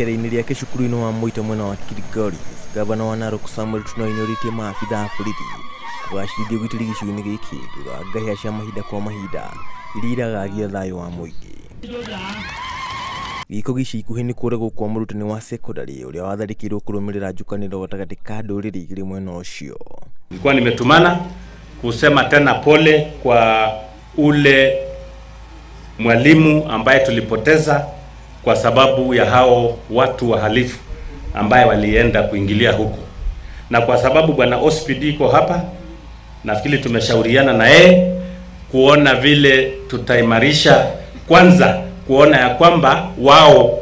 Icera-inĩ rĩake cukuru-inĩ wa Moita mwena wa Kilgoris, gavana wa Narok Samuel Tunoini nĩorĩtie maabitha a borithi kũgacĩrithia ũgitĩri gĩcigo-inĩ gĩkĩ thutha wa ngahĩha cia mahinda kwa mahinda iria iragagia thayũ wa mũingĩ. Gĩko gĩci ikuhĩ nĩ kũragwo kwa mũrutani wa secondary ũrĩa watharĩkĩirwo kũrũmĩrĩra njũkanĩro gatagatĩ ka ndũrĩrĩ igĩrĩ mwena ũcio. Nilikuwa nimetumana kusema tena pole kwa ule mwalimu ambaye tulipoteza kwa sababu ya hao watu wahalifu ambaye walienda kuingilia huko. Na kwa sababu bwana OSPD iko hapa, nafikiri tumeshauriana na yeye kuona vile tutaimarisha, kwanza kuona ya kwamba wao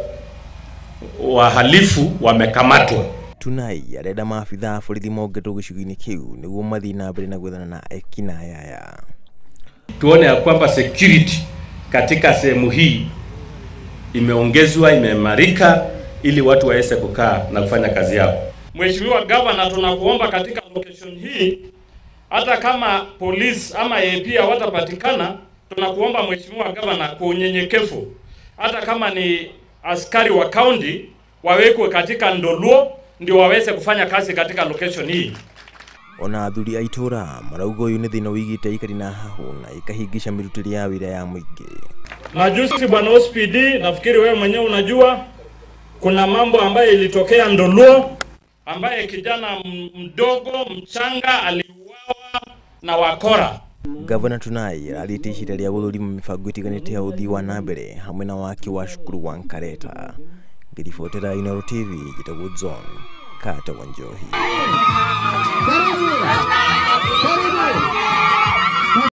wahalifu wamekamatwa. Tunai arenda maabitha a borithi mongetwo gĩcigo-inĩ kĩu nĩguo mathiĩ na mbere na gwethana na ekinaaya. Tuone ya kwamba security katika sehemu hii imeongezwa, imeimarika ili watu waweze kukaa na kufanya kazi yao. Mheshimiwa Governor, tunakuomba katika location hii, hata kama police ama AP hawatapatikana, tunakuomba Mheshimiwa Governor kwa unyenyekevu, hata kama ni askari wa county wawekwe katika Ndoluo ndio waweze kufanya kazi katika location hii. Ona athuri a itura marauga uyu ni thina wigite ikari na hahu na ikahingisha mirutĩre ya wĩra ya mũingĩ. Majuzi bwana OSPD, nafikiri wewe mwenyewe unajua kuna mambo ambayo ilitokea Ndoluo ambaye kijana mdogo mchanga aliuawa na wakora. Gavana Tunai arĩtie ihinda rĩa gũthũrima mĩbango ĩtiganĩte ya ũthii wa na mbere hamwe na waki wa cukuru wa Nkareta. Ngĩribotera Inooro TV, njĩtagwo John Carter Wanjohi.